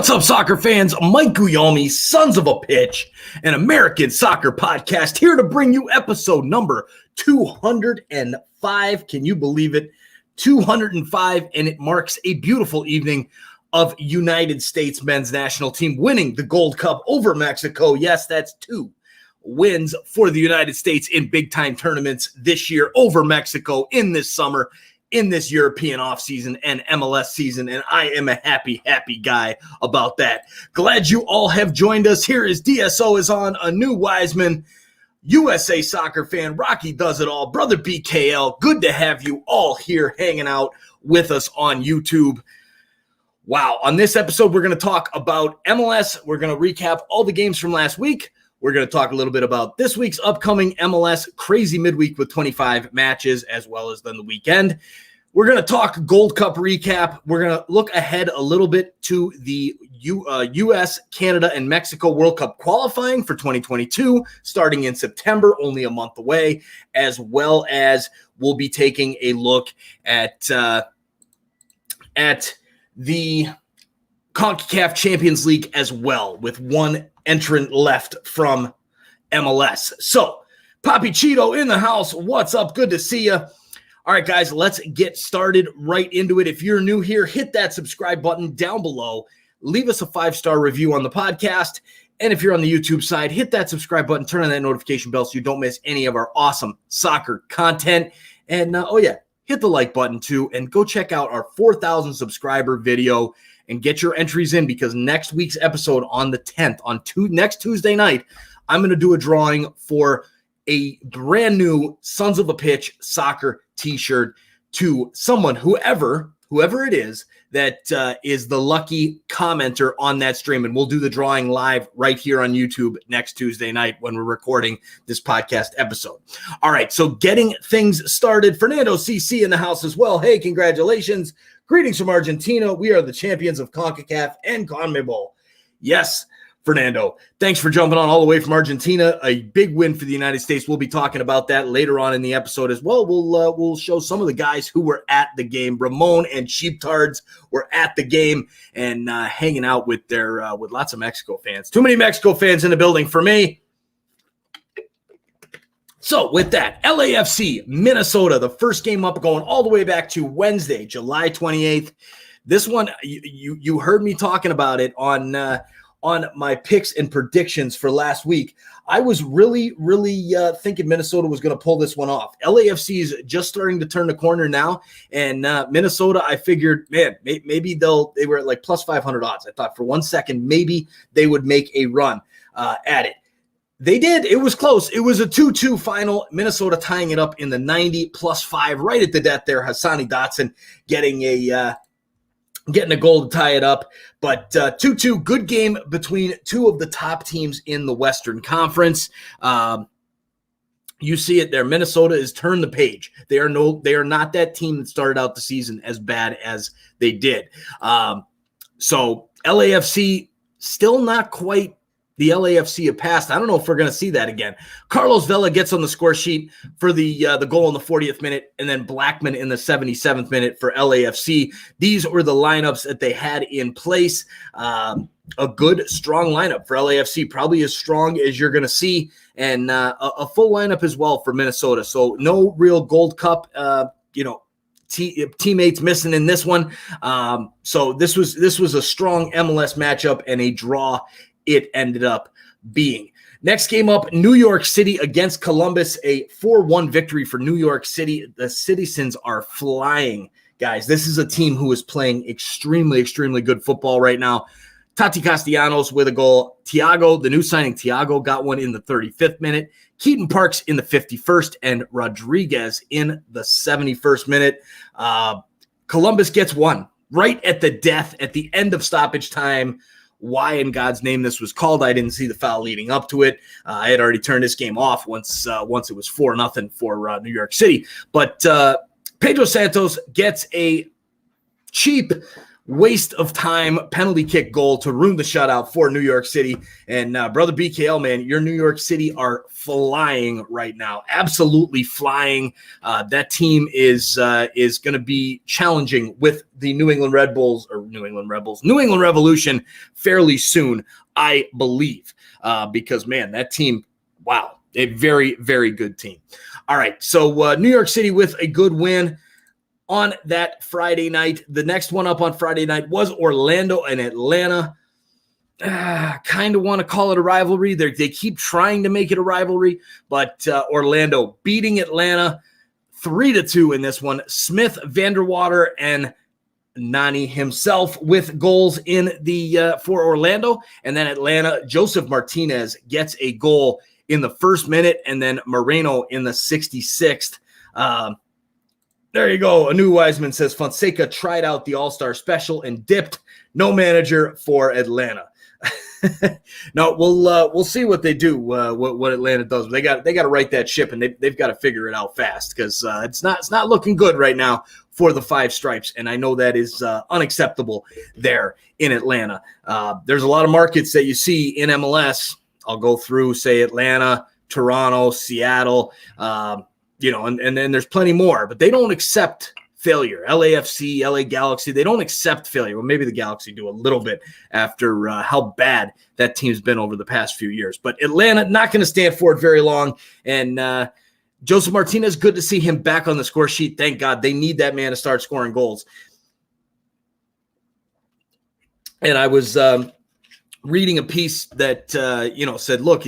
What's up, soccer fans? Mike Guglielmi, Sons of a Pitch, an American soccer podcast, here to bring you episode number 205. Can you believe it? 205, and it marks a beautiful evening of United States men's national team winning the Gold Cup over Mexico. Yes, that's 2 wins for the United States in big-time tournaments this year over Mexico in this summer, in this European offseason and MLS season, and I am a happy guy about that. Glad you all have joined us. Here is DSO is on, a new Wiseman, USA soccer fan, Rocky does it all, brother BKL. Good to have you all here hanging out with us on YouTube. Wow, on this episode, we're going to talk about MLS. We're going to recap all the games from last week. We're going to talk a little bit about this week's upcoming MLS crazy midweek with 25 matches, as well as then the weekend. We're going to talk Gold Cup recap. We're going to look ahead a little bit to the U.S., Canada, and Mexico World Cup qualifying for 2022, starting in September, only a month away, as well as we'll be taking a look at the CONCACAF Champions League as well, with one entrant left from MLS. So, Papi Cheeto in the house. What's up? Good to see you. All right, guys, let's get started right into it. If you're new here, hit that subscribe button down below. Leave us a 5-star review on the podcast. And if you're on the YouTube side, hit that subscribe button, turn on that notification bell so you don't miss any of our awesome soccer content. And, hit the like button too, and go check out our 4,000 subscriber video and get your entries in, because next week's episode on the 10th, next Tuesday night, I'm going to do a drawing for a brand new Sons of a Pitch soccer t-shirt to someone, whoever it is, that is the lucky commenter on that stream. And we'll do the drawing live right here on YouTube next Tuesday night when we're recording this podcast episode. All right, so getting things started. Fernando CC in the house as well. Hey, congratulations. Greetings from Argentina. We are the champions of CONCACAF and CONMEBOL. Yes, Fernando, thanks for jumping on all the way from Argentina. A big win for the United States. We'll be talking about that later on in the episode as well. We'll show some of the guys who were at the game. Ramon and sheeptards were at the game and hanging out with with lots of Mexico fans. Too many Mexico fans in the building for me. So with that, LAFC, Minnesota, the first game up, going all the way back to Wednesday, July 28th. This one, you heard me talking about it on my picks and predictions for last week. I was really thinking Minnesota was going to pull this one off. LAFC is just starting to turn the corner now, and Minnesota, I figured, man, maybe they were at like plus 500 odds. I thought for 1 second maybe they would make a run at it. They did. It was close. It was a 2-2 final. Minnesota tying it up in the 90 plus 5 right at the death there. Hassani Dotson getting a goal to tie it up. But 2-2, good game between two of the top teams in the Western Conference. You see it there. Minnesota has turned the page. They are not that team that started out the season as bad as they did. So LAFC still not quite the LAFC of past. I don't know if we're going to see that again. Carlos Vela gets on the score sheet for the goal in the 40th minute, and then Blackman in the 77th minute for LAFC. These were the lineups that they had in place. A good, strong lineup for LAFC, probably as strong as you're going to see, and a full lineup as well for Minnesota. So no real Gold Cup, teammates missing in this one. So this was a strong MLS matchup and a draw it ended up being. Next game up, New York City against Columbus, a 4-1 victory for New York City. The Citizens are flying, guys. This is a team who is playing extremely good football right now. Tati Castellanos with a goal. The new signing, Thiago, got one in the 35th minute. Keaton Parks in the 51st, and Rodriguez in the 71st minute. Columbus gets one right at the death, at the end of stoppage time. Why in God's name this was called, I didn't see the foul leading up to it. I had already turned this game off once it was 4-0 for New York City. But Pedro Santos gets a cheap waste of time penalty kick goal to ruin the shutout for New York City. And brother BKL, man, your New York City are flying right now, absolutely flying. That team is going to be challenging with the New England Revolution fairly soon, I believe, because, man, that team, wow, a very, very good team. All right, so New York City with a good win on that Friday night. The next one up on Friday night was Orlando and Atlanta. Kind of want to call it a rivalry. They keep trying to make it a rivalry, but Orlando beating Atlanta 3-2 in this one. Smith, Vanderwater, and Nani himself with goals in the for Orlando, and then Atlanta, Joseph Martinez gets a goal in the first minute, and then Moreno in the 66th. There you go. Anu Wiseman says Fonseca tried out the All-Star special and dipped. No manager for Atlanta. No, we'll see what they do. What Atlanta does. They got to right that ship, and they've got to figure it out fast because it's not looking good right now for the Five Stripes, and I know that is unacceptable there in Atlanta. There's a lot of markets that you see in MLS. I'll go through, say Atlanta, Toronto, Seattle. And then there's plenty more, but they don't accept failure. LAFC, LA Galaxy, they don't accept failure. Well, maybe the Galaxy do a little bit after how bad that team's been over the past few years. But Atlanta, not going to stand for it very long. And Joseph Martinez, good to see him back on the score sheet. Thank God. They need that man to start scoring goals. And I was reading a piece that, said, look,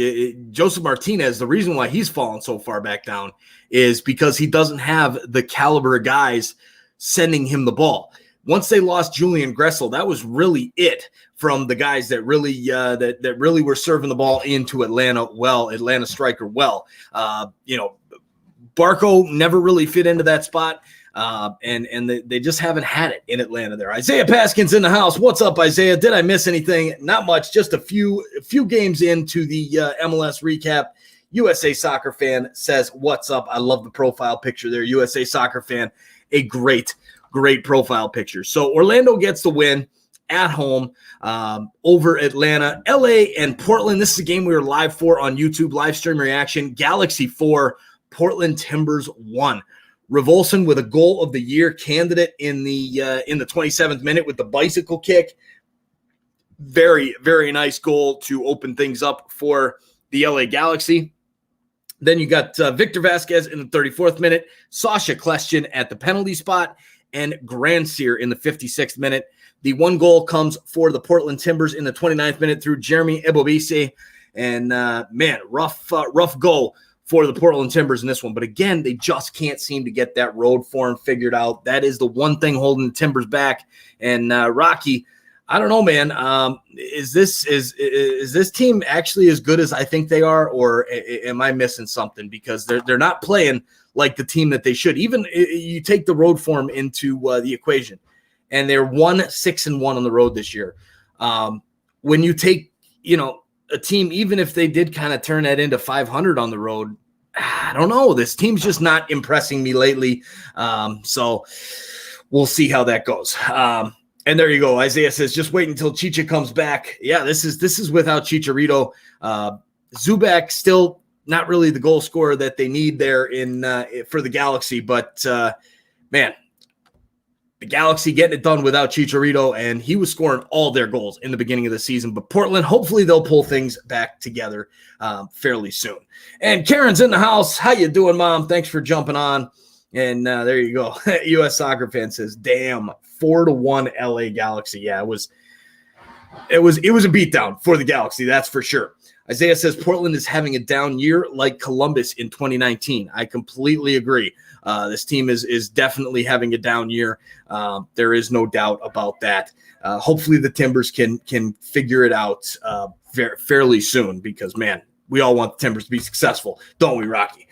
Joseph Martinez, the reason why he's fallen so far back down is because he doesn't have the caliber of guys sending him the ball. Once they lost Julian Gressel, that was really it from the guys that really that really were serving the ball into Atlanta striker well. Barco never really fit into that spot. And they just haven't had it in Atlanta there. Isaiah Paskins in the house. What's up, Isaiah? Did I miss anything? Not much. Just a few games into the MLS recap. USA Soccer Fan says, what's up? I love the profile picture there. USA Soccer Fan, a great profile picture. So Orlando gets the win at home over Atlanta. LA and Portland. This is a game we were live for on YouTube, live stream reaction. Galaxy 4, Portland Timbers 1. Revolson with a goal of the year candidate in the 27th minute with the bicycle kick. Very, very nice goal to open things up for the LA Galaxy. Then you got Victor Vasquez in the 34th minute, Sasha Kljestan at the penalty spot, and Grandsir in the 56th minute. The one goal comes for the Portland Timbers in the 29th minute through Jeremy Ebobisse. And, rough goal for the Portland Timbers in this one. But again, they just can't seem to get that road form figured out. That is the one thing holding the Timbers back. And Rocky, I don't know, man. Is this team actually as good as I think they are, or am I missing something? Because they're not playing like the team that they should. Even you take the road form into the equation, and they're 1-6-1 on the road this year. When you take, a team, even if they did kind of turn that into 500 on the road, I don't know. This team's just not impressing me lately. So we'll see how that goes. And there you go. Isaiah says, just wait until Chicha comes back. Yeah, this is without Chicharito. Zubak still not really the goal scorer that they need there for the Galaxy. But, man, the Galaxy getting it done without Chicharito, and he was scoring all their goals in the beginning of the season. But Portland, hopefully they'll pull things back together fairly soon. And Karen's in the house. How you doing, Mom? Thanks for jumping on. And there you go. U.S. Soccer Fan says, damn, 4-1 LA Galaxy. Yeah, it was a beatdown for the Galaxy, that's for sure. Isaiah says Portland is having a down year like Columbus in 2019. I completely agree. This team is definitely having a down year. There is no doubt about that. Hopefully the Timbers can figure it out fairly soon because, man, we all want the Timbers to be successful, don't we, Rocky?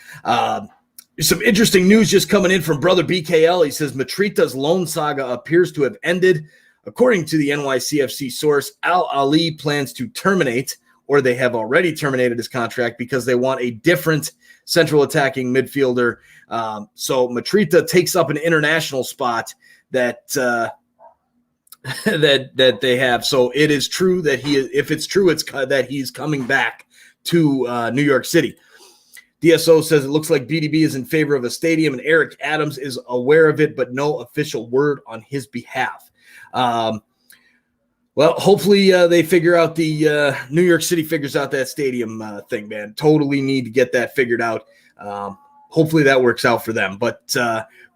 Some interesting news just coming in from brother BKL. He says Matrita's loan saga appears to have ended. According to the NYCFC source, Al Ali plans to terminate, or they have already terminated his contract because they want a different central attacking midfielder. So Matrita takes up an international spot that that they have. So it is true that if it's true, it's that he's coming back to New York City. DSO says it looks like BDB is in favor of a stadium, and Eric Adams is aware of it, but no official word on his behalf. Well, hopefully they figure out New York City figures out that stadium thing, man. Totally need to get that figured out. Hopefully that works out for them. But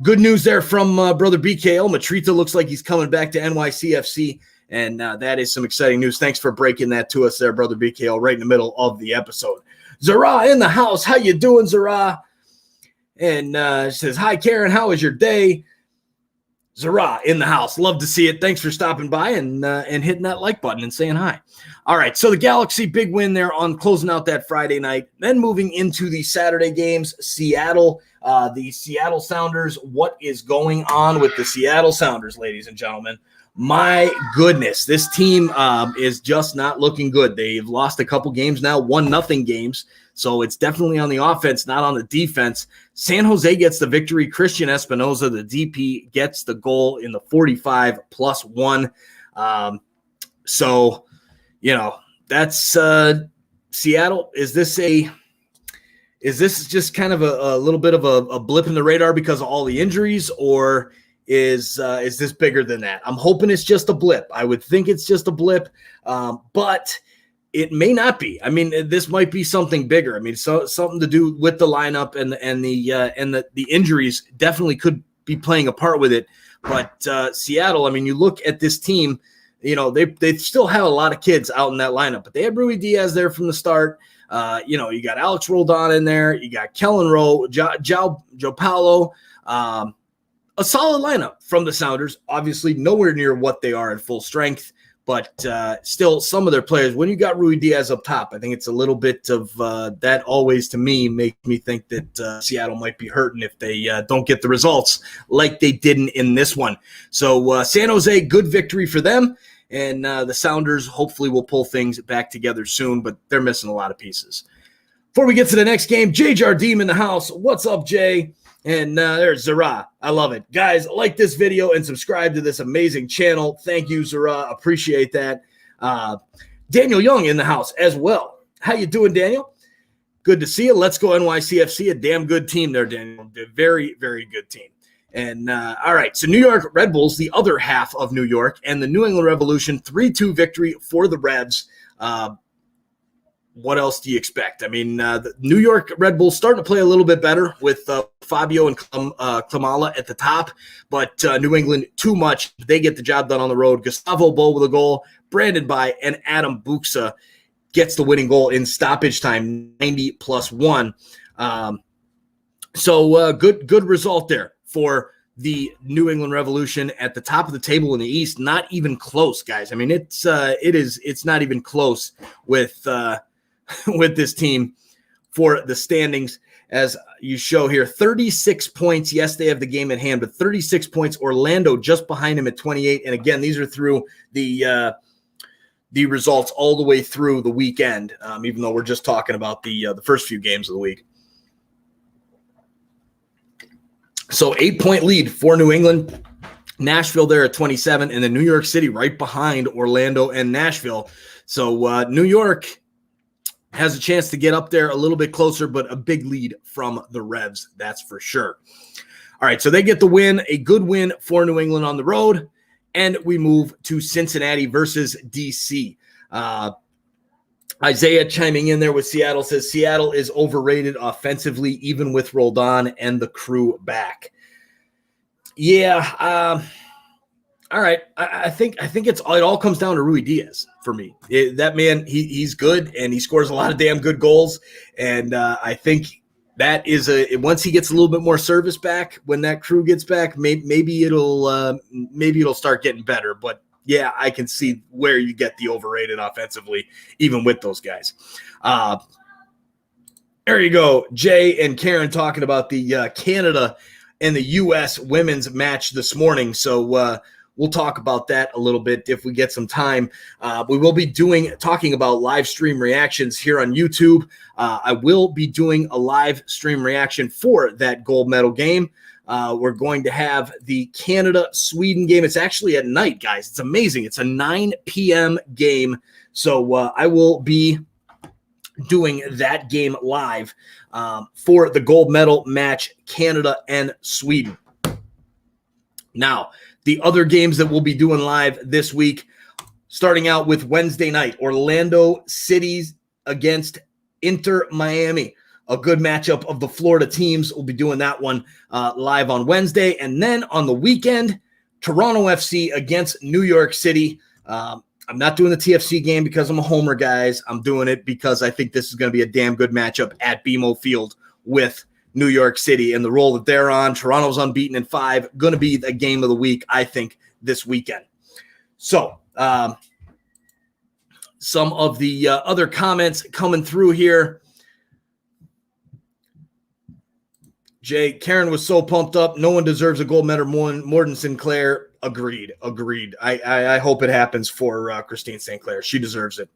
good news there from brother BKL. Matrita looks like he's coming back to NYCFC, and that is some exciting news. Thanks for breaking that to us there, brother BKL, right in the middle of the episode. Zara in the house. How you doing, Zara? And says, hi, Karen. How was your day? Zara in the house. Love to see it. Thanks for stopping by and hitting that like button and saying hi. All right, so the Galaxy, big win there on closing out that Friday night. Then moving into the Saturday games, Seattle, the Seattle Sounders. What is going on with the Seattle Sounders, ladies and gentlemen? My goodness, this team is just not looking good. They've lost a couple games now, 1-0 games. So it's definitely on the offense, not on the defense. San Jose gets the victory. Christian Espinoza, the DP, gets the goal in the 45+1. So, that's Seattle. Is this just kind of a little bit of a blip in the radar because of all the injuries, or is this bigger than that? I'm hoping it's just a blip. I would think it's just a blip, but it may not be. I mean, this might be something bigger. I mean, something to do with the lineup and the injuries definitely could be playing a part with it. But Seattle, I mean, you look at this team, they still have a lot of kids out in that lineup, but they had Rui Diaz there from the start. You got Alex Roldan in there, you got Kellen Rowe, Joe Paulo. A solid lineup from the Sounders, obviously nowhere near what they are at full strength, but still some of their players. When you got Rui Diaz up top, I think it's a little bit of that always to me makes me think that Seattle might be hurting if they don't get the results like they didn't in this one. So San Jose, good victory for them, and the Sounders hopefully will pull things back together soon, but they're missing a lot of pieces. Before we get to the next game, Jay Jardim in the house. What's up, Jay? And there's Zara. I love it. Guys, like this video and subscribe to this amazing channel. Thank you, Zara. Appreciate that. Daniel Young in the house as well. How you doing, Daniel? Good to see you. Let's go NYCFC. A damn good team there, Daniel. A very, very good team. And all right, so New York Red Bulls, the other half of New York, and the New England Revolution, 3-2 victory for the Revs. What else do you expect? I mean, the New York Red Bulls starting to play a little bit better with Fabio and Klamala at the top, but New England, too much. They get the job done on the road. Gustavo Bo with a goal, Brandon By, and Adam Buxa gets the winning goal in stoppage time, 90+1. So good result there for the New England Revolution at the top of the table in the East. Not even close, guys. I mean, it's not even close with this team for the standings, as you show here. 36 points. Yes, they have the game in hand, but 36 points. Orlando just behind him at 28. And again, these are through the results all the way through the weekend, even though we're just talking about the first few games of the week. So 8-point lead for New England. Nashville there at 27, and then New York City right behind Orlando and Nashville. So New York has a chance to get up there a little bit closer, but a big lead from the Revs, that's for sure. All right, so they get the win, a good win for New England on the road, and we move to Cincinnati versus DC. Isaiah chiming in there with Seattle says Seattle is overrated offensively, even with Roldan and the crew back. Yeah, all right. I think it all comes down to Rui Diaz for me. That man, he's good, and he scores a lot of damn good goals. And I think that is once he gets a little bit more service back, when that crew gets back, maybe it'll start getting better. But yeah, I can see where you get the overrated offensively, even with those guys. There you go, Jay and Karen talking about the Canada and the U.S. women's match this morning. So we'll talk about that a little bit if we get some time. We will be talking about live stream reactions here on YouTube. I will be doing a live stream reaction for that gold medal game. We're going to have the Canada-Sweden game. It's actually at night, guys. It's amazing. It's a 9 p.m. game. So I will be doing that game live for the gold medal match, Canada and Sweden. Now, the other games that we'll be doing live this week, starting out with Wednesday night, Orlando City against Inter Miami. A good matchup of the Florida teams. We'll be doing that one live on Wednesday. And then on the weekend, Toronto FC against New York City. I'm not doing the TFC game because I'm a homer, guys. I'm doing it because I think this is going to be a damn good matchup at BMO Field with New York City and the role that they're on. Toronto's unbeaten in 5. Going to be the game of the week, I think, this weekend. So some of the other comments coming through here. Jay, Karen was so pumped up. No one deserves a gold medal more than Sinclair. Agreed. I hope it happens for Christine St. Clair. She deserves it.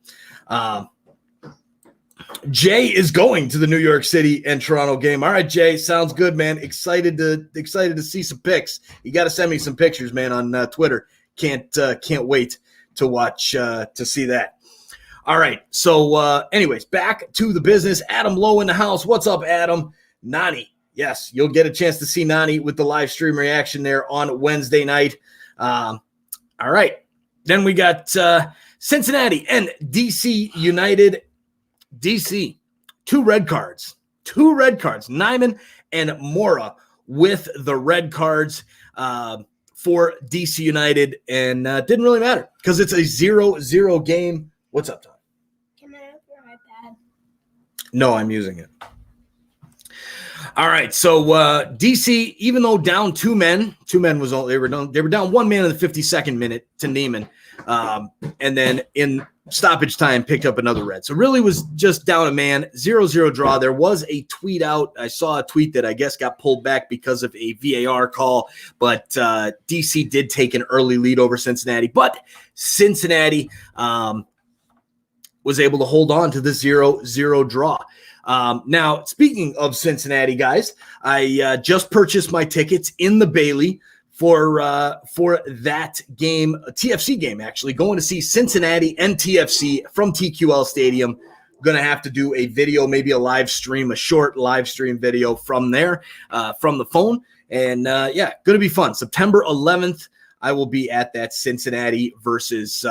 Jay is going to the New York City and Toronto game. All right, Jay, sounds good, man. Excited to see some pics. You got to send me some pictures, man, on Twitter. Can't wait to watch to see that. All right. So, anyways, back to the business. Adam Lowe in the house. What's up, Adam? Nani. Yes, you'll get a chance to see Nani with the live stream reaction there on Wednesday night. All right. Then we got Cincinnati and DC United. DC, 2 red cards. Nyman and Mora with the red cards for DC United. And didn't really matter because it's a 0-0 game. What's up, Tom? Can I have your iPad? No, I'm using it. All right, so DC, even though down 2 men was all they were down 1 man in the 52nd minute to Neiman, and then in stoppage time picked up another red. So really was just down a man, 0-0 draw. There was a tweet out. I saw a tweet that I guess got pulled back because of a VAR call, but DC did take an early lead over Cincinnati, but Cincinnati was able to hold on to the 0-0 draw. Now, speaking of Cincinnati, guys, I just purchased my tickets in the Bailey for that game, a TFC game, actually, going to see Cincinnati and TFC from TQL Stadium. Going to have to do a video, maybe a live stream, a short live stream video from there, from the phone. And, going to be fun. September 11th, I will be at that Cincinnati versus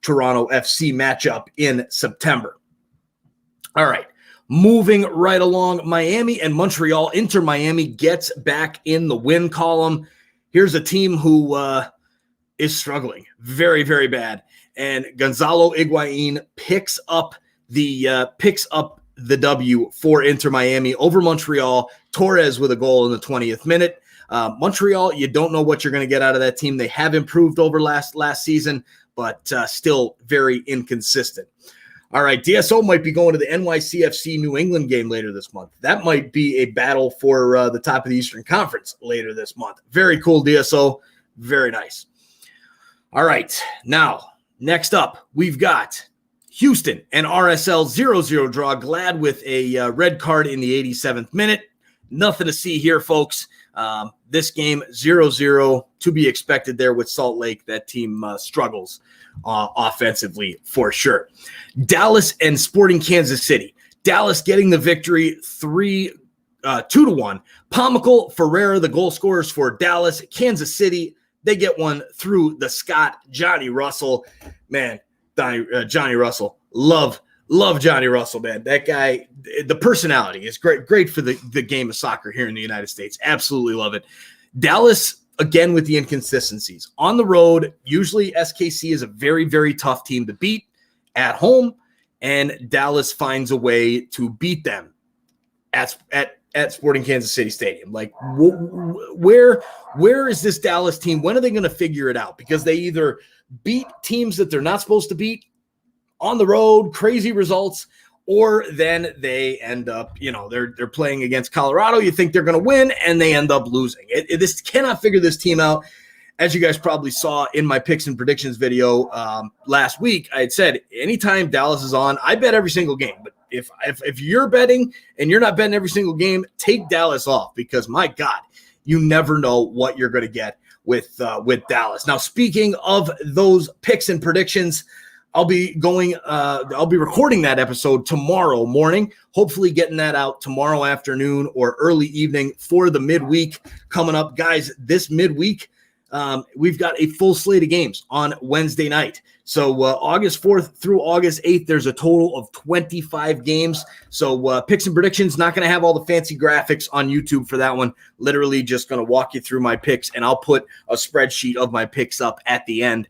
Toronto FC matchup in September. All right. Moving right along, Miami and Montreal. Inter Miami gets back in the win column. Here's a team who is struggling very, very bad. And Gonzalo Higuain picks up the W for Inter Miami over Montreal. Torres with a goal in the 20th minute. Montreal, you don't know what you're going to get out of that team. They have improved over last season, but still very inconsistent. All right, DSO might be going to the NYCFC New England game later this month. That might be a battle for the top of the Eastern Conference later this month. Very cool, DSO. Very nice. All right, now, next up, we've got Houston and RSL 0-0 draw. Glad with a red card in the 87th minute. Nothing to see here, folks. This game, 0-0, to be expected there with Salt Lake. That team struggles offensively for sure. Dallas and Sporting Kansas City. Dallas getting the victory 2-1. Pomical, Ferreira, the goal scorers for Dallas. Kansas City, they get one through the Scot, Johnny Russell. Man, Johnny Russell. Love Johnny Russell, man. That guy, the personality is great for the game of soccer here in the United States. Absolutely love it. Dallas, again, with the inconsistencies. On the road, usually SKC is a very, very tough team to beat. At home, and Dallas finds a way to beat them at Sporting Kansas City Stadium. Like, where is this Dallas team? When are they going to figure it out? Because they either beat teams that they're not supposed to beat on the road, crazy results, or then they end up, they're playing against Colorado. You think they're going to win, and they end up losing. This cannot figure this team out. As you guys probably saw in my picks and predictions video last week, I had said anytime Dallas is on, I bet every single game. But if you're betting and you're not betting every single game, take Dallas off because, my God, you never know what you're going to get with Dallas. Now, speaking of those picks and predictions, I'll be recording that episode tomorrow morning, hopefully getting that out tomorrow afternoon or early evening for the midweek coming up. Guys, this midweek, we've got a full slate of games on Wednesday night. So August 4th through August 8th, there's a total of 25 games. So picks and predictions, not going to have all the fancy graphics on YouTube for that one. Literally just going to walk you through my picks, and I'll put a spreadsheet of my picks up at the end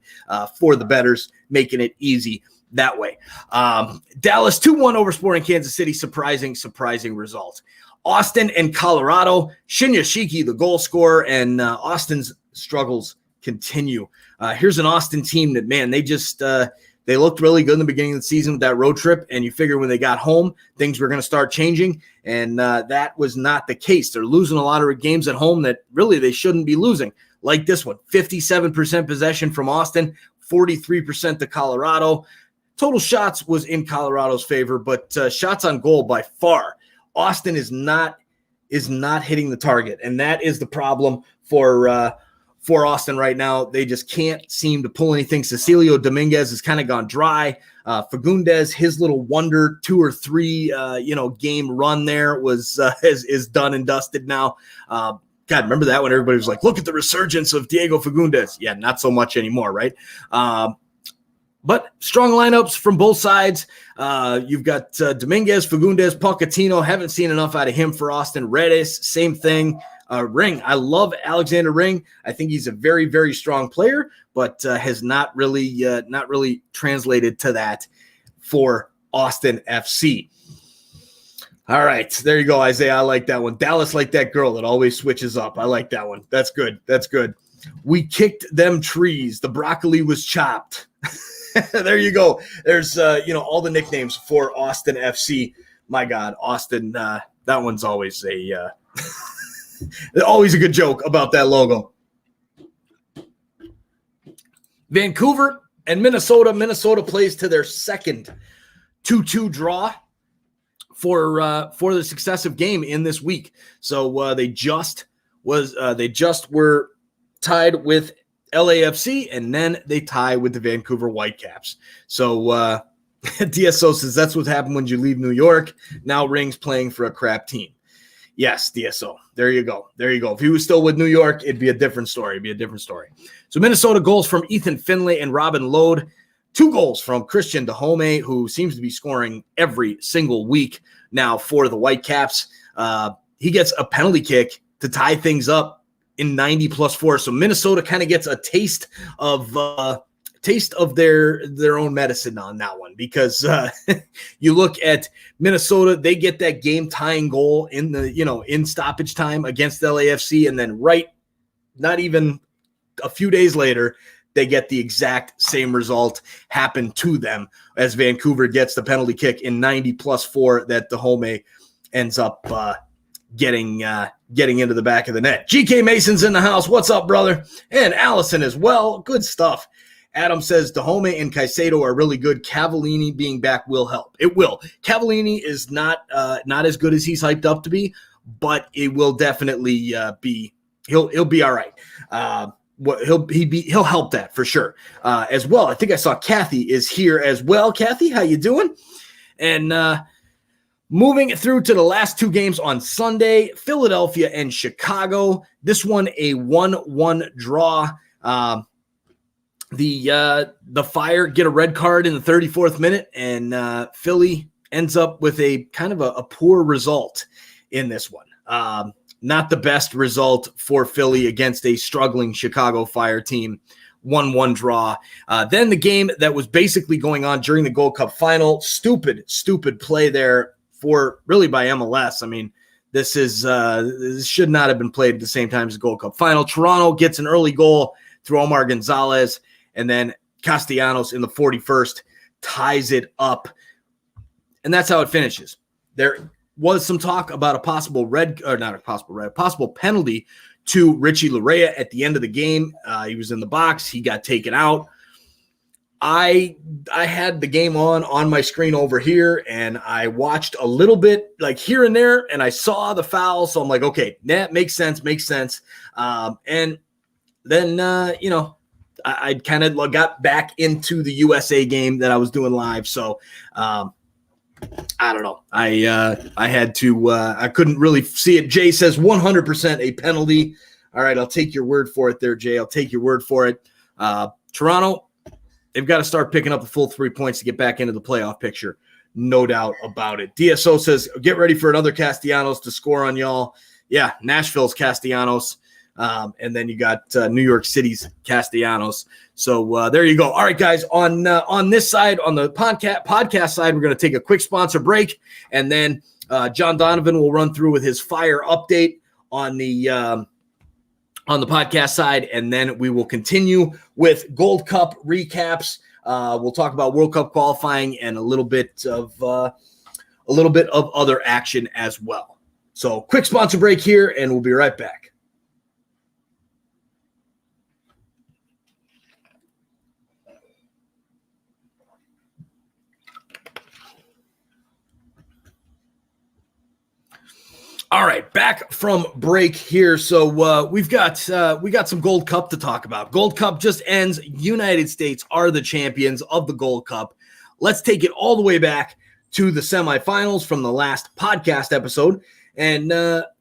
for the bettors, making it easy that way. Dallas 2-1 over Sporting Kansas City. Surprising result. Austin and Colorado. Shinya Shiki, the goal scorer, and Austin's struggles continue. Here's an Austin team that, man, they looked really good in the beginning of the season with that road trip, and you figure when they got home, things were going to start changing, and that was not the case. They're losing a lot of games at home that really they shouldn't be losing, like this one. 57% possession from Austin, 43% to Colorado. Total shots was in Colorado's favor, but shots on goal by far, Austin is not hitting the target, and that is the problem for Austin right now. They just can't seem to pull anything. Cecilio Dominguez has kind of gone dry. Fagundes, his little wonder 2 or 3 game run there is done and dusted now. God, remember that when everybody was like, look at the resurgence of Diego Fagundes. Yeah, not so much anymore, right? But strong lineups from both sides. You've got Dominguez, Fagundes, Pochettino. Haven't seen enough out of him for Austin. Redis, same thing. Ring. I love Alexander Ring. I think he's a very, very strong player, but has not really translated to that for Austin FC. All right, there you go, Isaiah. I like that one. Dallas like that girl that always switches up. I like that one. That's good. We kicked them trees. The broccoli was chopped. There you go. There's all the nicknames for Austin FC. My God, Austin. That one's always always a good joke about that logo. Vancouver and Minnesota. Minnesota plays to their second 2-2 draw for the successive game in this week. So they just were tied with LAFC, and then they tie with the Vancouver Whitecaps. So DSO says that's what happened when you leave New York. Now Ring's playing for a crap team. Yes, DSO. There you go. If he was still with New York, it'd be a different story. So Minnesota goals from Ethan Finlay and Robin Lode. 2 goals from Christian Dahome, who seems to be scoring every single week now for the Whitecaps. He gets a penalty kick to tie things up in 90+4. So Minnesota kind of gets a taste of their own medicine on that one, because you look at Minnesota, they get that game tying goal in stoppage time against LAFC, and then not even a few days later, they get the exact same result happen to them as Vancouver gets the penalty kick in 90+4 that Dahome ends up getting into the back of the net. GK Mason's in the house. What's up, brother? And Allison as well. Good stuff. Adam says Dahome and Caicedo are really good. Cavallini being back will help. It will. Cavallini is not as good as he's hyped up to be, but it will definitely be. He'll be all right. He'll help that for sure. As well, I think I saw Kathy is here as well. Kathy, how you doing? And moving through to the last 2 games on Sunday, Philadelphia and Chicago. This one a 1-1 draw. The Fire get a red card in the 34th minute, and Philly ends up with a kind of a poor result in this one. Not the best result for Philly against a struggling Chicago Fire team. 1-1 draw. Then the game that was basically going on during the Gold Cup final. Stupid play there by MLS. I mean, this should not have been played at the same time as the Gold Cup final. Toronto gets an early goal through Omar Gonzalez, and then Castellanos in the 41st ties it up. And that's how it finishes. There was some talk about a possible penalty to Richie Larea at the end of the game. He was in the box. He got taken out. I had the game on my screen over here, and I watched a little bit like here and there, and I saw the foul. So I'm like, okay, that makes sense. And then, I kind of got back into the USA game that I was doing live. So I don't know. I had to, I couldn't really see it. Jay says 100% a penalty. All right, I'll take your word for it there, Jay. I'll take your word for it. Toronto, they've got to start picking up the full 3 points to get back into the playoff picture. No doubt about it. DSO says, get ready for another Castellanos to score on y'all. Yeah, Nashville's Castellanos. And then you got New York City's Castellanos. So there you go. All right, guys, on this side, on the podcast side, we're going to take a quick sponsor break. And then John Donovan will run through with his fire update on the podcast side, and then we will continue with Gold Cup recaps. We'll talk about World Cup qualifying and a little bit of other action as well. So, quick sponsor break here, and we'll be right back. All right, back from break here. So we got some Gold Cup to talk about. Gold Cup just ends. United States are the champions of the Gold Cup. Let's take it all the way back to the semifinals from the last podcast episode. And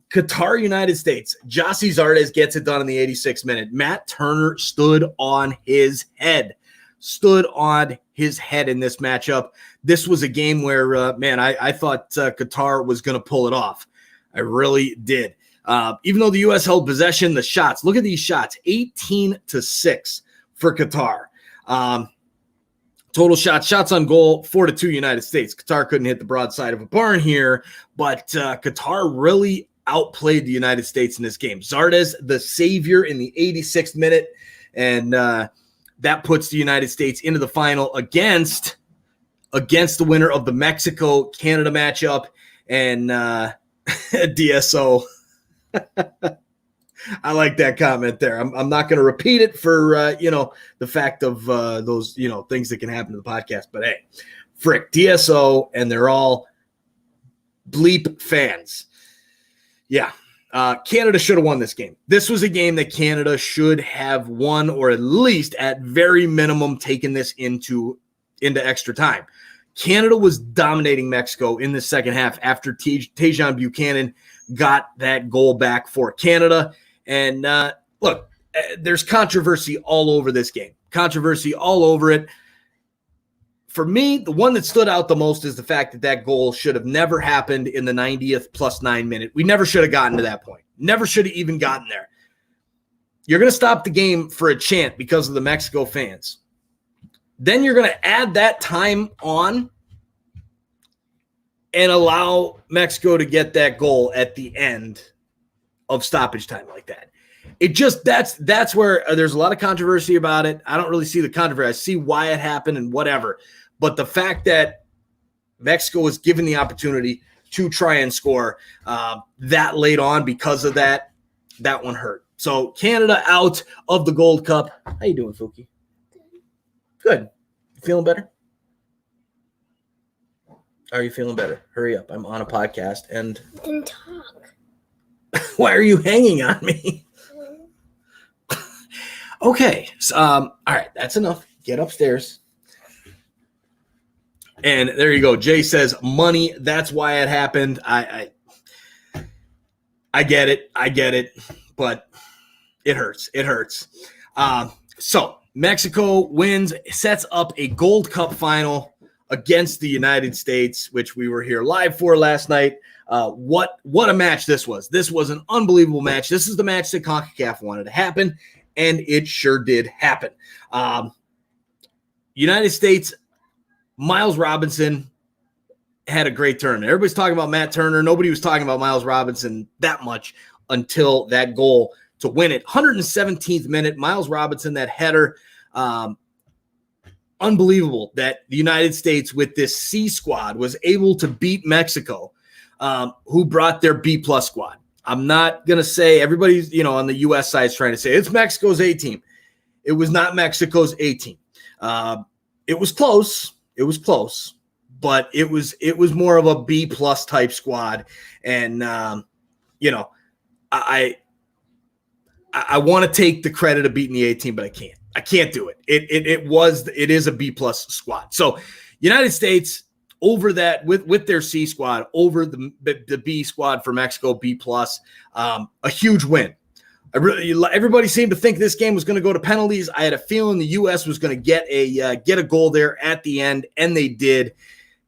Qatar, United States. Jossie Zardes gets it done in the 86th minute. Matt Turner stood on his head in this matchup. This was a game where, I thought Qatar was going to pull it off. I really did. Even though the U.S. held possession, the shots, look at these shots, 18-6 for Qatar. Total shots on goal, 4-2 United States. Qatar couldn't hit the broadside of a barn here, but Qatar really outplayed the United States in this game. Zardes, the savior in the 86th minute, and that puts the United States into the final against the winner of the Mexico-Canada matchup, and DSO. I like that comment there. I'm not going to repeat it for the fact of those things that can happen to the podcast. But hey, frick, DSO, and they're all bleep fans. Yeah, Canada should have won this game. This was a game that Canada should have won, or at least at very minimum taken this into extra time. Canada was dominating Mexico in the second half after Tajon Buchanan got that goal back for Canada. And look, there's controversy all over this game. Controversy all over it. For me, the one that stood out the most is the fact that goal should have never happened in the 90th +9 minute. We never should have gotten to that point. Never should have even gotten there. You're going to stop the game for a chant because of the Mexico fans. Then you're going to add that time on and allow Mexico to get that goal at the end of stoppage time like that. It just, that's where there's a lot of controversy about it. I don't really see the controversy. I see why it happened and whatever. But the fact that Mexico was given the opportunity to try and score that late on because of that one hurt. So Canada out of the Gold Cup. How you doing, Fuki? Good. You feeling better? Are you feeling better? Hurry up. I'm on a podcast and Then talk. Why are you hanging on me? Okay. So, all right. That's enough. Get upstairs. And there you go. Jay says money. That's why it happened. I get it. But it hurts. So Mexico wins, sets up a Gold Cup final against the United States, which we were here live for last night. What a match this was. This was an unbelievable match. This is the match that CONCACAF wanted to happen, and it sure did happen. United States, Miles Robinson had a great tournament. Everybody's talking about Matt Turner. Nobody was talking about Miles Robinson that much until that goal to win it. 117th minute, Miles Robinson, that header. Unbelievable that the United States with this C squad was able to beat Mexico, who brought their B+ squad. I'm not going to say everybody's, on the U.S. side is trying to say it's Mexico's A team. It was not Mexico's A team. it was close. It was close, but it was more of a B plus type squad. And, I want to take the credit of beating the A team, but I can't. I can't do it. It is a B plus squad. So United States over that with their C squad over the B squad for Mexico, B plus, a huge win. Everybody seemed to think this game was going to go to penalties. I had a feeling the U.S. was going to get a goal there at the end, and they did.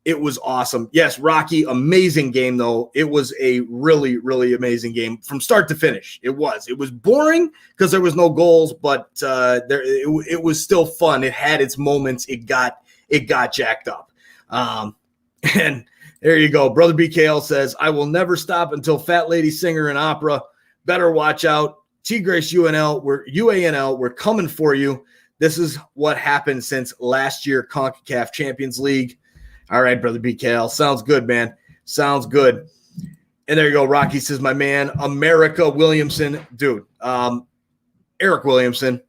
It was awesome. Yes, Rocky, amazing game, though. It was a really, really amazing game from start to finish. It was boring because there was no goals, but it was still fun. It had its moments. It got jacked up. And there you go. Brother BKL says, I will never stop until Fat Lady Singer in Opera. Better watch out. T-Grace UNL, UANL, we're coming for you. This is what happened since last year CONCACAF Champions League. All right, Brother BKL. Sounds good, man. Sounds good. And there you go. Rocky says, my man, America Williamson. Dude, Eric Williamson.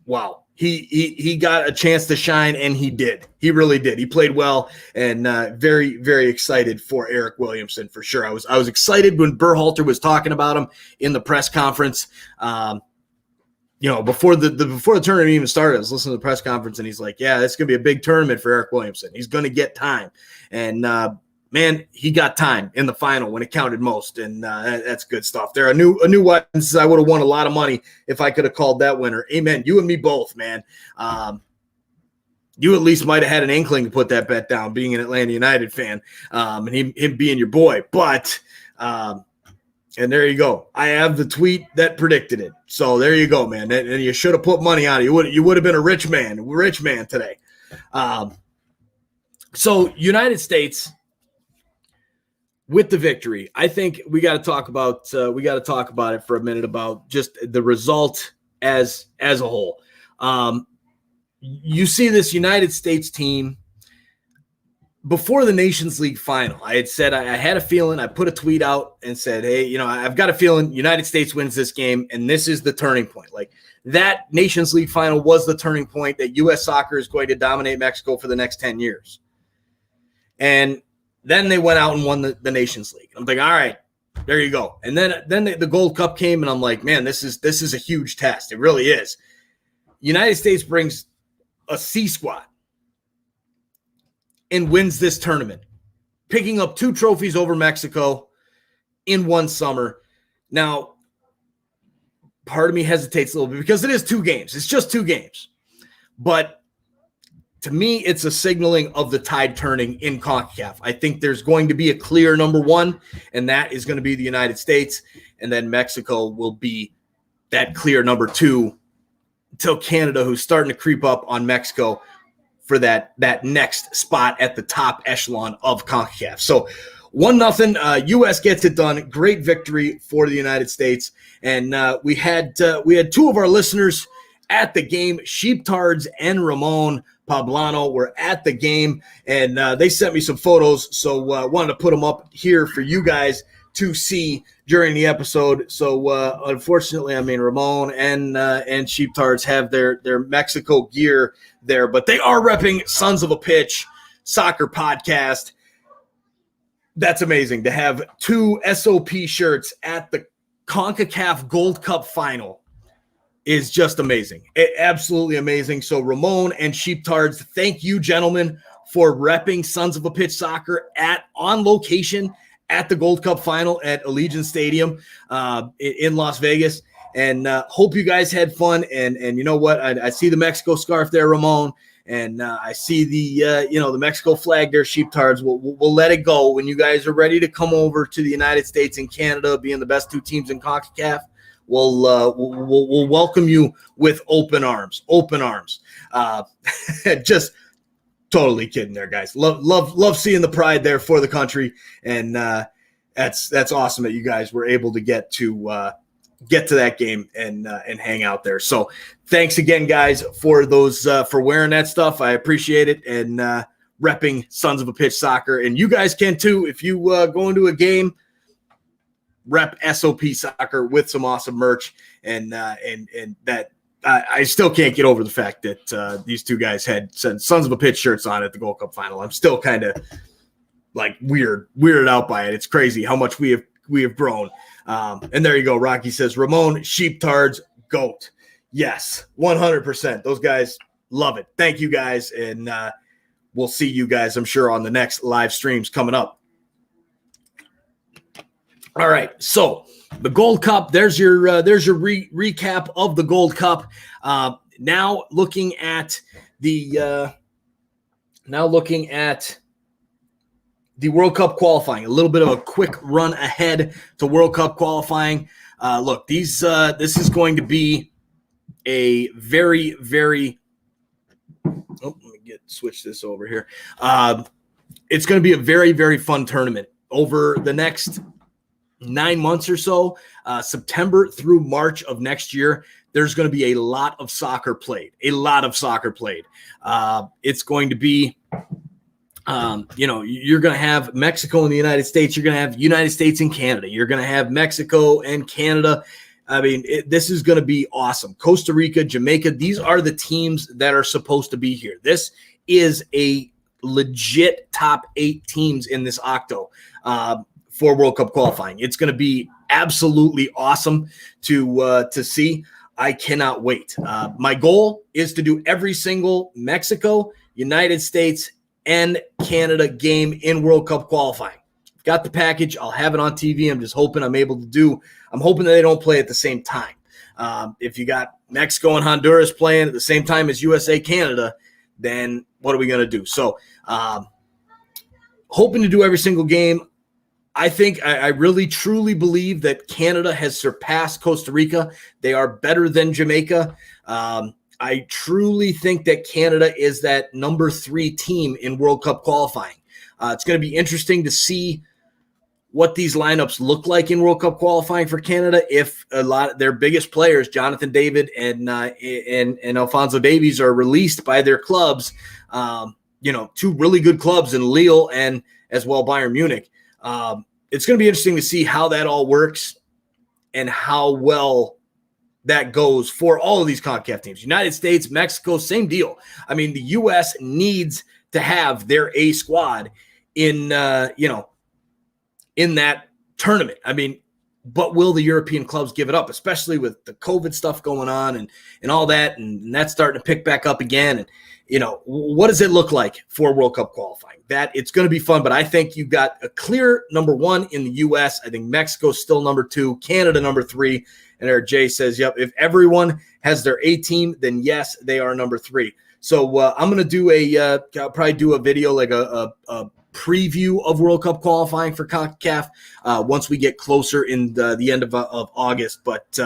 Wow. He got a chance to shine, and he did. He really did. He played well, and very, very excited for Eric Williamson for sure. I was excited when Berhalter was talking about him in the press conference. Before the tournament even started, I was listening to the press conference, and he's like, yeah, it's going to be a big tournament for Eric Williamson. He's going to get time. And, man, he got time in the final when it counted most, and that's good stuff. There are new weapons. I would have won a lot of money if I could have called that winner. Amen. You and me both, man. You at least might have had an inkling to put that bet down, being an Atlanta United fan, and him being your boy. But and there you go. I have the tweet that predicted it. So there you go, man. And you should have put money on it. You would have been a rich man today. So United States with the victory, I think we got to talk about it for a minute about just the result as a whole. You see this United States team before the Nations League final. I had said I had a feeling. I put a tweet out and said, hey, I've got a feeling United States wins this game, and this is the turning point. Like, that Nations League final was the turning point that U.S. soccer is going to dominate Mexico for the next 10 years. And then they went out and won the Nations League. I'm like, all right, there you go. And then the Gold Cup came, and I'm like, man, this is a huge test. It really is. United States brings a C squad and wins this tournament, picking up 2 trophies over Mexico in one summer. Now, part of me hesitates a little bit because it is 2 games. It's just 2 games. But to me, it's a signaling of the tide turning in CONCACAF. I think there's going to be a clear number 1, and that is going to be the United States. And then Mexico will be that clear number 2 until Canada, who's starting to creep up on Mexico for that next spot at the top echelon of CONCACAF. So 1-0, U.S. gets it done. Great victory for the United States. And we had 2 of our listeners at the game. Sheeptards and Ramon Pablano were at the game, and they sent me some photos, so I wanted to put them up here for you guys to see during the episode. So unfortunately, Ramon and Sheeptards have their Mexico gear there, but they are repping Sons of a Pitch Soccer Podcast. That's amazing to have 2 SOP shirts at the CONCACAF Gold Cup final. Is just amazing. Absolutely amazing. So Ramon and Sheeptards, thank you, gentlemen, for repping Sons of a Pitch Soccer on location at the Gold Cup final at Allegiant Stadium in Las Vegas. And hope you guys had fun. And you know what? I see the Mexico scarf there, Ramon, and I see the Mexico flag there, Sheeptards. We'll let it go when you guys are ready to come over to the United States and Canada, being the best 2 teams in CONCACAF. We'll welcome you with open arms. Just totally kidding there, guys. Love seeing the pride there for the country, and that's awesome that you guys were able to get to that game and hang out there. So thanks again, guys, for those for wearing that stuff. I appreciate it, and repping Sons of a Pitch Soccer, and you guys can too if you go into a game. Rep SOP Soccer with some awesome merch, and that I still can't get over the fact that these two guys had Sons of a Pitch shirts on at the Gold Cup final. I'm still kind of like weirded out by it. It's crazy how much we have grown. And there you go. Rocky says, Ramon, sheeptards, GOAT. Yes, 100%. Those guys love it. Thank you guys. And we'll see you guys, I'm sure, on the next live streams coming up. All right. So the Gold Cup, there's your recap of the Gold Cup. Now looking at the World Cup qualifying, a little bit of a quick run ahead to World Cup qualifying. Look, this is going to be a very, very let me switch this over here. It's going to be a very, very fun tournament over the next 9 months or so, September through March of next year. There's going to be a lot of soccer played. It's going to be, you're going to have Mexico and the United States. You're going to have United States and Canada. You're going to have Mexico and Canada. I mean, this is going to be awesome. Costa Rica, Jamaica, these are the teams that are supposed to be here. This is a legit top 8 teams in this octo for World Cup qualifying. It's going to be absolutely awesome to see. I cannot wait. My goal is to do every single Mexico, United States, and Canada game in World Cup qualifying. Got the package. I'll have it on TV. I'm just hoping I'm hoping that they don't play at the same time. If you got Mexico and Honduras playing at the same time as USA, Canada, then what are we going to do? So hoping to do every single game. I think I really truly believe that Canada has surpassed Costa Rica. They are better than Jamaica. I truly think that Canada is that number 3 team in World Cup qualifying. It's going to be interesting to see what these lineups look like in World Cup qualifying for Canada. If a lot of their biggest players, Jonathan David and Alphonso Davies, are released by their clubs, 2 really good clubs in Lille and as well Bayern Munich. It's going to be interesting to see how that all works and how well that goes for all of these CONCACAF teams. United States, Mexico, same deal. I mean, the U.S. needs to have their A squad in that tournament. I mean, but will the European clubs give it up, especially with the COVID stuff going on and all that, and that's starting to pick back up again? And, what does it look like for World Cup qualifying? That it's going to be fun, but I think you've got a clear number 1 in the U.S. I think Mexico's still number 2, Canada number 3, and Eric J says, yep, if everyone has their A team, then yes, they are number 3. So I'm going to do I'll probably do a video, like a preview of World Cup qualifying for CONCACAF once we get closer in the end of August. But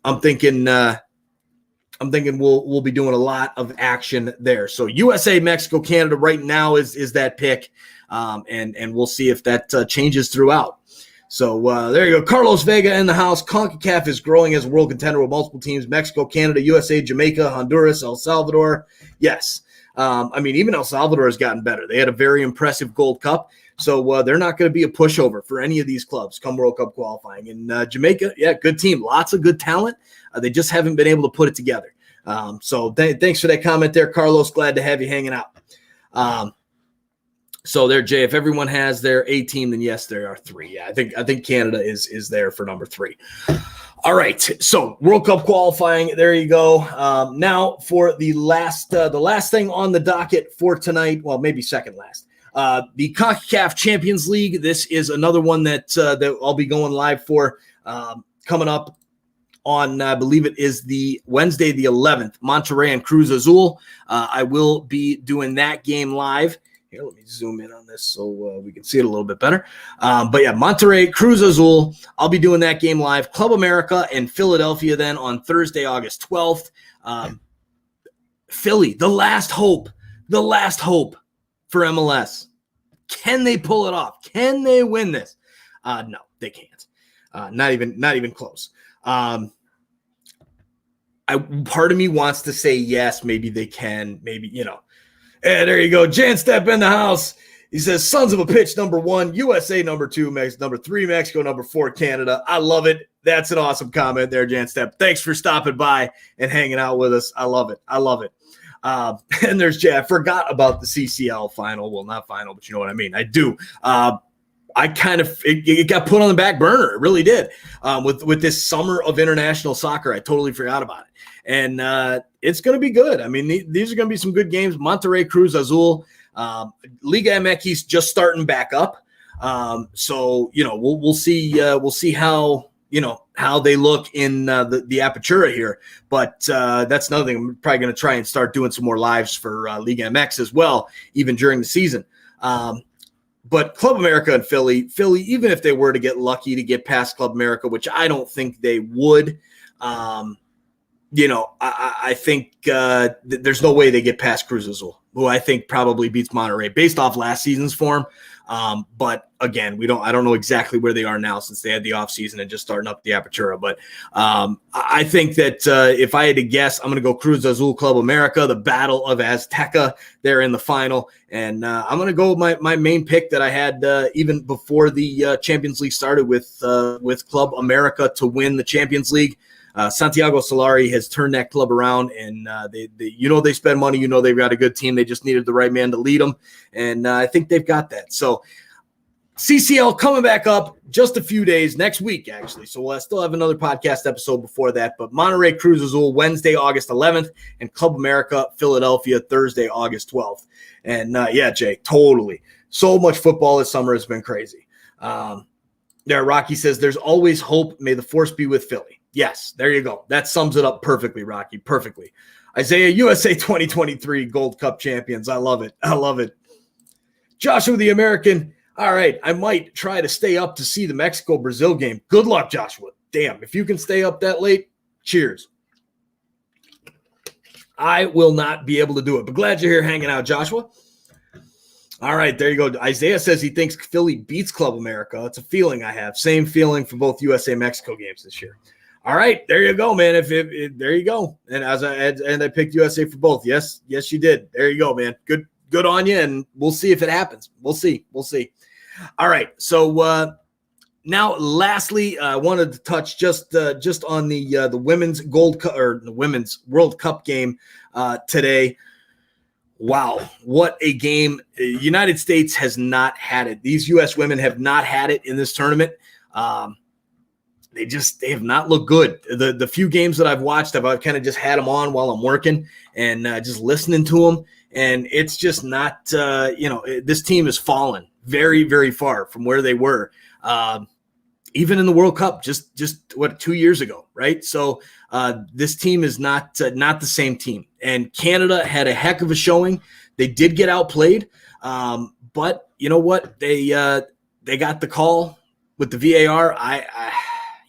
I'm thinking we'll be doing a lot of action there. So USA, Mexico, Canada right now is that pick, and we'll see if that changes throughout. So there you go. Carlos Vega in the house. CONCACAF is growing as a world contender with multiple teams: Mexico, Canada, USA, Jamaica, Honduras, El Salvador. Yes. Even El Salvador has gotten better. They had a very impressive Gold Cup. So they're not going to be a pushover for any of these clubs come World Cup qualifying. And Jamaica, yeah, good team. Lots of good talent. They just haven't been able to put it together. So thanks for that comment there, Carlos. Glad to have you hanging out. So there, Jay, if everyone has their A team, then yes, there are 3. Yeah, I think Canada is there for number 3. All right, so World Cup qualifying, there you go. Now for the last thing on the docket for tonight, well, maybe second last, the CONCACAF Champions League. This is another one that I'll be going live for coming up on, I believe it is the Wednesday, the 11th, Monterrey and Cruz Azul. I will be doing that game live. Here, let me zoom in on this so we can see it a little bit better. But yeah, Monterrey, Cruz Azul. I'll be doing that game live. Club America and Philadelphia then on Thursday, August 12th. Philly, the last hope for MLS. Can they pull it off? Can they win this? No, they can't. Not even close. Part of me wants to say yes, maybe they can, maybe, Hey, there you go. Jan Step in the house. He says, sons of a pitch, number 1, USA number 2, number 3, Mexico number 4, Canada. I love it. That's an awesome comment there, Jan Stepp. Thanks for stopping by and hanging out with us. I love it. And there's Jay. I forgot about the CCL final. Well, not final, but you know what I mean. I do. It got put on the back burner. It really did. With this summer of international soccer, I totally forgot about it. And it's going to be good. I mean, these are going to be some good games. Monterrey, Cruz Azul. Liga MX just starting back up. So, we'll see how they look in the Apertura here. But that's another thing. I'm probably going to try and start doing some more lives for Liga MX as well, even during the season. But Club America and Philly, even if they were to get lucky to get past Club America, which I don't think they would, I think there's no way they get past Cruz Azul, who I think probably beats Monterrey based off last season's form. But again, I don't know exactly where they are now since they had the offseason and just starting up the Apertura. But I think that if I had to guess, I'm going to go Cruz Azul, Club America, the Battle of Azteca there in the final. And I'm going to go with my main pick that I had even before the Champions League started with Club America to win the Champions League. Santiago Solari has turned that club around, and they spend money. They've got a good team. They just needed the right man to lead them, and I think they've got that. So CCL coming back up just a few days next week, actually. So we'll still have another podcast episode before that. But Monterrey, Cruz Azul, Wednesday, August 11th, and Club America, Philadelphia, Thursday, August 12th. And Jay, totally. So much football this summer has been crazy. There, Rocky says, there's always hope. May the force be with Philly. Yes, there you go. That sums it up perfectly, Rocky. Perfectly. Isaiah, USA 2023 Gold Cup champions. I love it. Joshua the American. All right, I might try to stay up to see the Mexico-Brazil game. Good luck, Joshua. Damn, if you can stay up that late, cheers. I will not be able to do it, but glad you're here hanging out, Joshua. All right, there you go. Isaiah says he thinks Philly beats Club America. It's a feeling I have. Same feeling for both USA-Mexico games this year. All right, there you go, man. There you go. And I picked USA for both. Yes, you did. There you go, man. Good on you, and we'll see if it happens. We'll see. All right, so now, lastly, I wanted to touch just on the women's Gold Cup or the women's World Cup game today. Wow, what a game! United States has not had it. These U.S. women have not had it in this tournament. They have not looked good. The few games that I've watched, I've kind of just had them on while I'm working and just listening to them. And it's just not, this team has fallen very, very far from where they were, even in the World Cup, just 2 years ago, right? So this team is not the same team. And Canada had a heck of a showing. They did get outplayed, but you know what? They got the call with the VAR.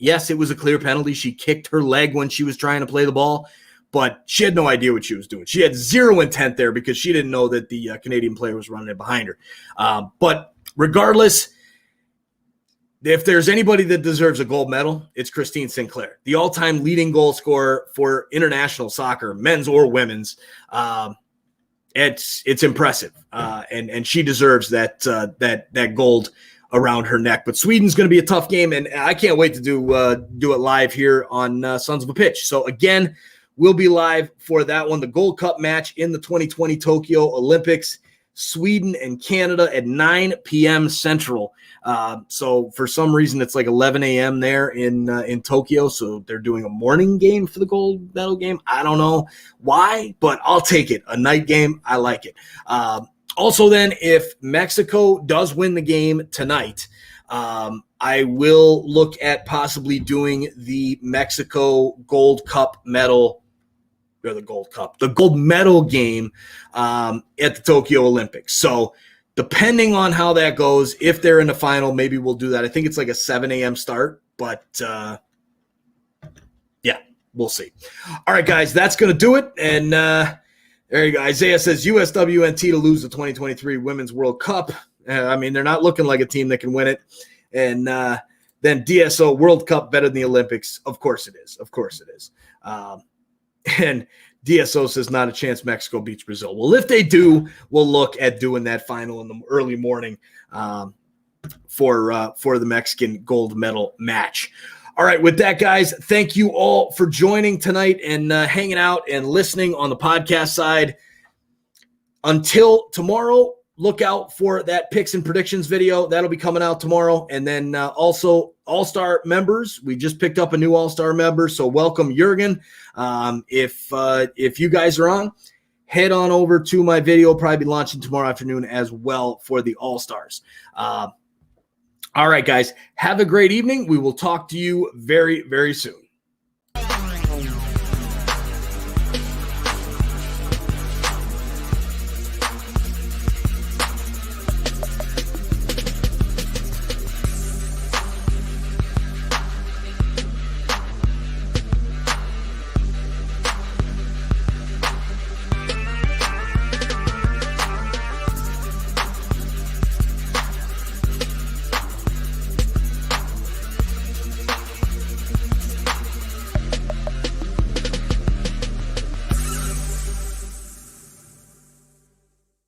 Yes, it was a clear penalty. She kicked her leg when she was trying to play the ball, but she had no idea what she was doing. She had zero intent there because she didn't know that the Canadian player was running it behind her. But regardless, if there's anybody that deserves a gold medal, it's Christine Sinclair, the all-time leading goal scorer for international soccer, men's or women's. It's impressive, and she deserves that gold around her neck. But Sweden's going to be a tough game, and I can't wait to do it live here on Sons of a Pitch. So again, we'll be live for that one, the Gold Cup match in the 2020 Tokyo Olympics, Sweden and Canada at 9 p.m. Central. So for some reason, it's like 11 a.m. there in Tokyo. So they're doing a morning game for the gold medal game. I don't know why, but I'll take it. A night game, I like it. Also, then, if Mexico does win the game tonight, I will look at possibly doing the Mexico Gold Cup medal, or the gold medal game at the Tokyo Olympics. So depending on how that goes, if they're in the final, maybe we'll do that. I think it's like a 7 a.m. start, but yeah, we'll see. All right, guys, that's going to do it. And there you go. Isaiah says USWNT to lose the 2023 Women's World Cup. I mean, they're not looking like a team that can win it. And then DSO World Cup better than the Olympics. Of course it is. And DSO says not a chance Mexico beats Brazil. Well, if they do, we'll look at doing that final in the early morning for the Mexican gold medal match. All right, with that, guys, thank you all for joining tonight and hanging out and listening on the podcast side. Until tomorrow, look out for that picks and predictions video. That'll be coming out tomorrow. And then also All-Star members. We just picked up a new All-Star member, so welcome, Jurgen. If you guys are on, head on over to my video. Probably be launching tomorrow afternoon as well for the All-Stars. All right, guys, have a great evening. We will talk to you very, very soon.